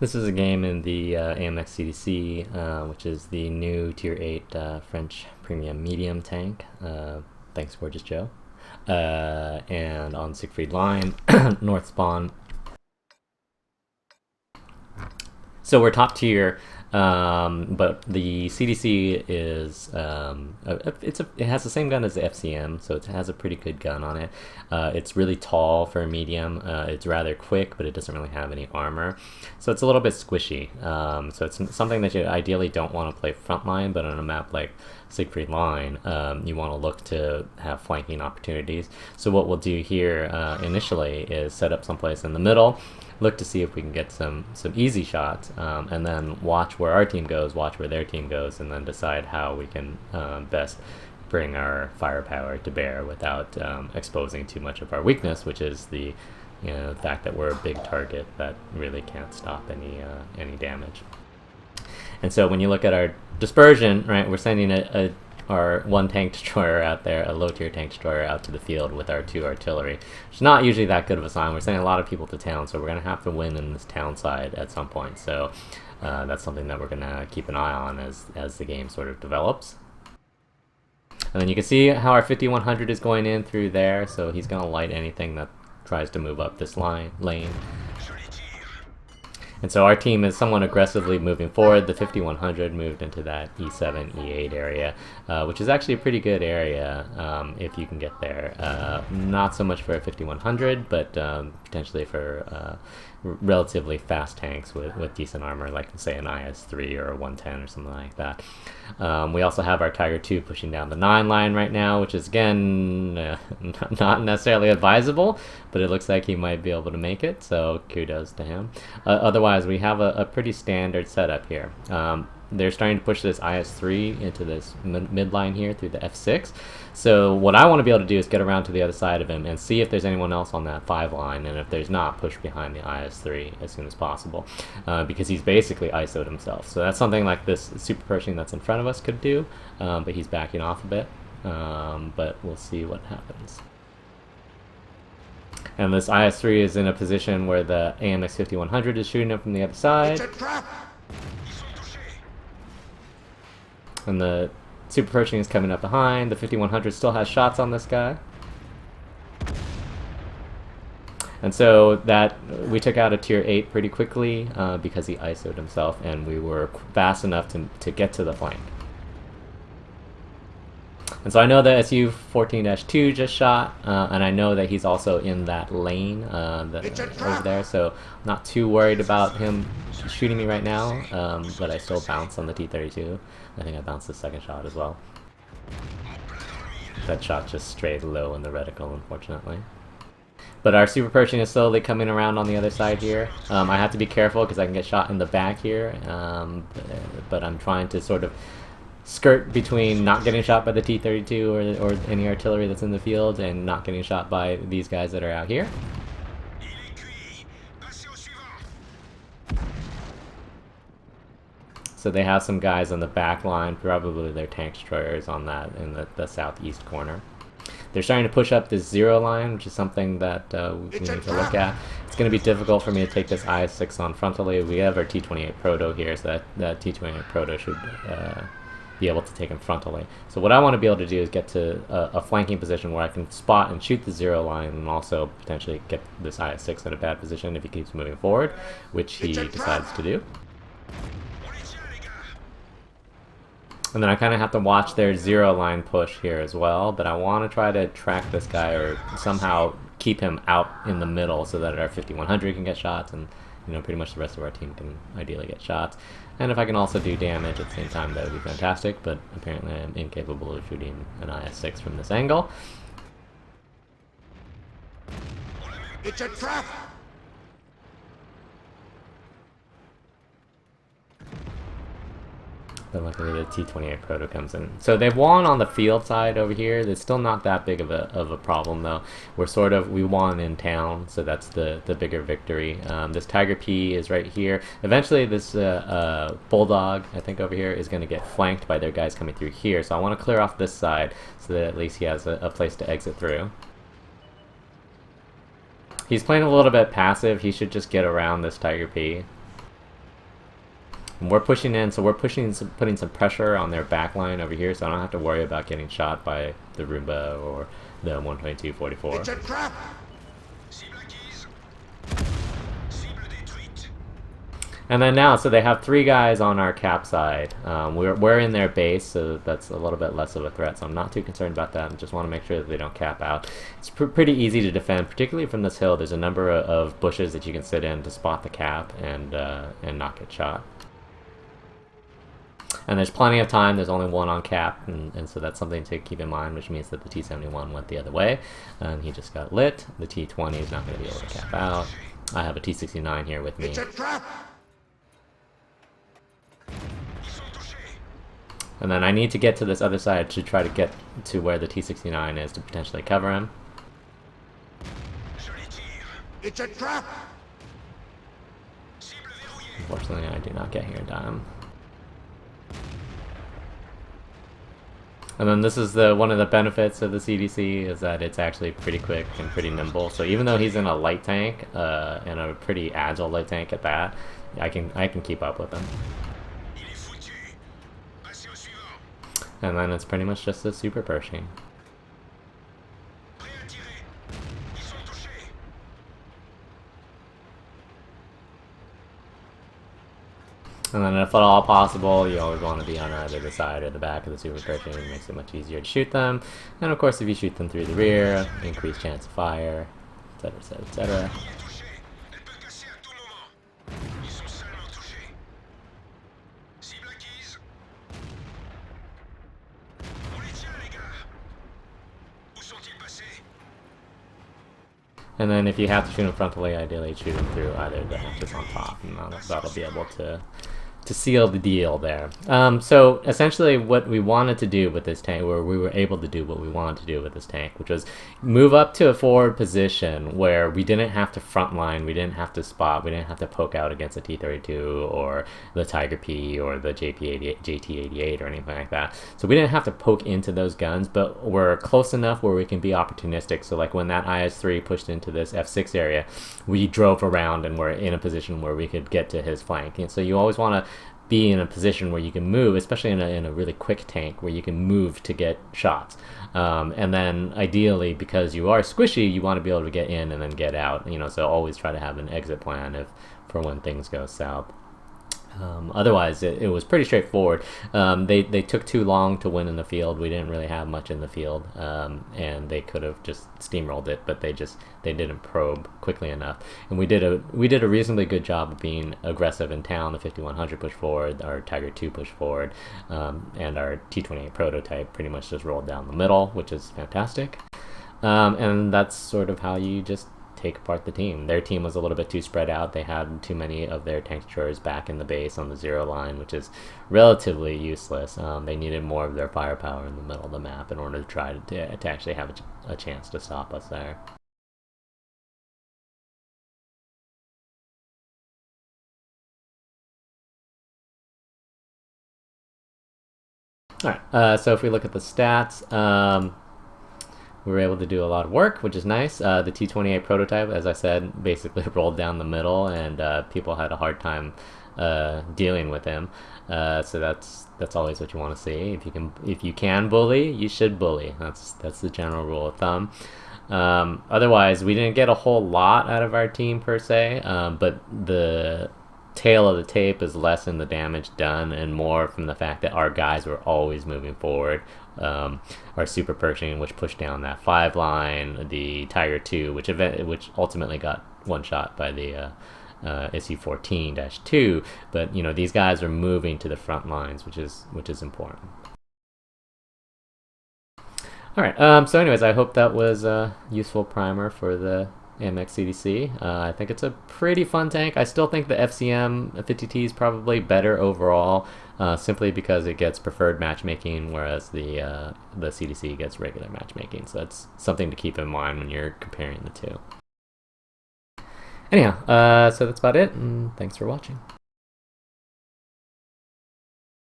This is a game in the AMX CDC, which is the new Tier 8 French Premium Medium tank. Thanks, Gorgeous Joe. And on Siegfried Line, North Spawn. So we're top tier, but the CDC is it has the same gun as the FCM, so it has a pretty good gun on it. It's really tall for a medium. It's rather quick, but it doesn't really have any armor, so it's a little bit squishy. So it's something that you ideally don't want to play frontline, but on a map like Siegfried Line, you want to look to have flanking opportunities. So what we'll do here initially is set up someplace in the middle, look to see if we can get some easy shots, and then watch where our team goes, watch where their team goes, and then decide how we can best bring our firepower to bear without exposing too much of our weakness, which is the fact that we're a big target that really can't stop any damage. And so when you look at our dispersion, right, we're sending our one tank destroyer out there, a low tier tank destroyer out to the field with our 2 artillery. It's not usually that good of a sign. We're sending a lot of people to town, so we're going to have to win in this town side at some point. So that's something that we're going to keep an eye on as the game sort of develops. And then you can see how our 5100 is going in through there, so he's going to light anything that tries to move up this lane. And so our team is somewhat aggressively moving forward. The 5100 moved into that E7, E8 area, which is actually a pretty good area if you can get there. Not so much for a 5100, but potentially for relatively fast tanks with decent armor, like say an IS-3 or a 110 or something like that. We also have our Tiger 2 pushing down the 9 line right now, which is again not necessarily advisable, but it looks like he might be able to make it, so kudos to him. Otherwise, we have a pretty standard setup here. They're starting to push this IS-3 into this midline here through the F6. So what I want to be able to do is get around to the other side of him and see if there's anyone else on that 5 line, and if there's not, push behind the IS-3 as soon as possible, because he's basically ISO'd himself. So that's something like this super Pershing that's in front of us could do, but he's backing off a bit, but we'll see what happens. And this IS-3 is in a position where the AMX 5100 is shooting him from the other side. And the Super Pershing is coming up behind. The 5100 still has shots on this guy. And so that we took out a tier 8 pretty quickly because he ISO'd himself, and we were fast enough to get to the flank. And so I know that SU-14-2 just shot, and I know that he's also in that lane over there, so I'm not too worried about him shooting me right now, but I still bounce on the T-32. I think I bounced the second shot as well. That shot just strayed low in the reticle, unfortunately. But our Super Pershing is slowly coming around on the other side here. I have to be careful because I can get shot in the back here, but I'm trying to sort of skirt between not getting shot by the T-32 or any artillery that's in the field and not getting shot by these guys that are out here. So they have some guys on the back line, probably their tank destroyers on that in the southeast corner. They're starting to push up this 0 line, which is something that we need to look at. It's going to be difficult for me to take this IS-6 on frontally. We have our T-28 Proto here, so that T-28 Proto should be able to take him frontally. So what I want to be able to do is get to a flanking position where I can spot and shoot the 0 line, and also potentially get this IS-6 in a bad position if he keeps moving forward, which he decides to do. And then I kind of have to watch their 0 line push here as well, but I want to try to track this guy or somehow keep him out in the middle so that our 5100 can get shots, and pretty much the rest of our team can ideally get shots. And if I can also do damage at the same time, that would be fantastic, but apparently I'm incapable of shooting an IS-6 from this angle. It's a trap! But luckily the T-28 Proto comes in. So they've won on the field side over here. It's still not that big of a problem though. We won in town, so that's the bigger victory. This Tiger P is right here. Eventually this Bulldog, I think over here, is going to get flanked by their guys coming through here. So I want to clear off this side so that at least he has a place to exit through. He's playing a little bit passive. He should just get around this Tiger P. we're pushing in, so we're putting some pressure on their back line over here, so I don't have to worry about getting shot by the Roomba or the 122-44. It's a trap! And then now, so they have 3 guys on our cap side. We're in their base, so that's a little bit less of a threat, so I'm not too concerned about that. I just want to make sure that they don't cap out. It's pretty easy to defend, particularly from this hill. There's a number of bushes that you can sit in to spot the cap and not get shot. And there's plenty of time. There's only 1 on cap, and so that's something to keep in mind, which means that the T-71 went the other way, and he just got lit. The T-20 is not going to be able to cap out. I have a T-69 here with me. It's a trap! And then I need to get to this other side to try to get to where the T-69 is to potentially cover him. It's a trap! Unfortunately, I do not get here in time. And then this is one of the benefits of the CDC is that it's actually pretty quick and pretty nimble. So even though he's in a light tank, and a pretty agile light tank at that, I can keep up with him. And then it's pretty much just a super Pershing. And then if at all possible, you always want to be on either the side or the back of the super Pershing. It makes it much easier to shoot them. And of course, if you shoot them through the rear, increased chance of fire, etc, etc, etc. And then if you have to shoot them frontally, ideally shoot them through either the hatches on top, and that'll be able to seal the deal there. So essentially what we wanted to do with this tank, or we were able to do what we wanted to do with this tank, which was move up to a forward position where we didn't have to front line, we didn't have to spot, we didn't have to poke out against the T-32 or the Tiger P or the JT-88 or anything like that. So we didn't have to poke into those guns, but we're close enough where we can be opportunistic. So like when that IS-3 pushed into this F6 area, we drove around and were in a position where we could get to his flank. And so you always want to be in a position where you can move, especially in a really quick tank where you can move to get shots. And then ideally, because you are squishy, you want to be able to get in and then get out. So always try to have an exit plan for when things go south. Otherwise, it was pretty straightforward. They took too long to win in the field. We didn't really have much in the field, and they could have just steamrolled it, but they didn't probe quickly enough. And we did a reasonably good job of being aggressive in town. The 5100 pushed forward, our Tiger 2 pushed forward, and our T-28 prototype pretty much just rolled down the middle, which is fantastic. And that's sort of how you just take apart the team. Their team was a little bit too spread out. They had too many of their tank destroyers back in the base on the 0 line, which is relatively useless. They needed more of their firepower in the middle of the map in order to try to actually have a chance to stop us there. Alright, so if we look at the stats, we were able to do a lot of work, which is nice. The T-28 prototype, as I said, basically rolled down the middle, and people had a hard time dealing with him. So that's always what you want to see. If you can bully, you should bully. That's the general rule of thumb. Otherwise, we didn't get a whole lot out of our team per se, but the tail of the tape is less in the damage done and more from the fact that our guys were always moving forward. Our super Pershing, which pushed down that 5 line, the Tiger 2, which ultimately got one shot by the SU-14-2, but these guys are moving to the front lines, which is important. All right, so anyways, I hope that was a useful primer for the AMX CDC. I think it's a pretty fun tank. I still think the FCM 50T is probably better overall, simply because it gets preferred matchmaking, whereas the CDC gets regular matchmaking. So that's something to keep in mind when you're comparing the two. Anyhow, so that's about it, and thanks for watching.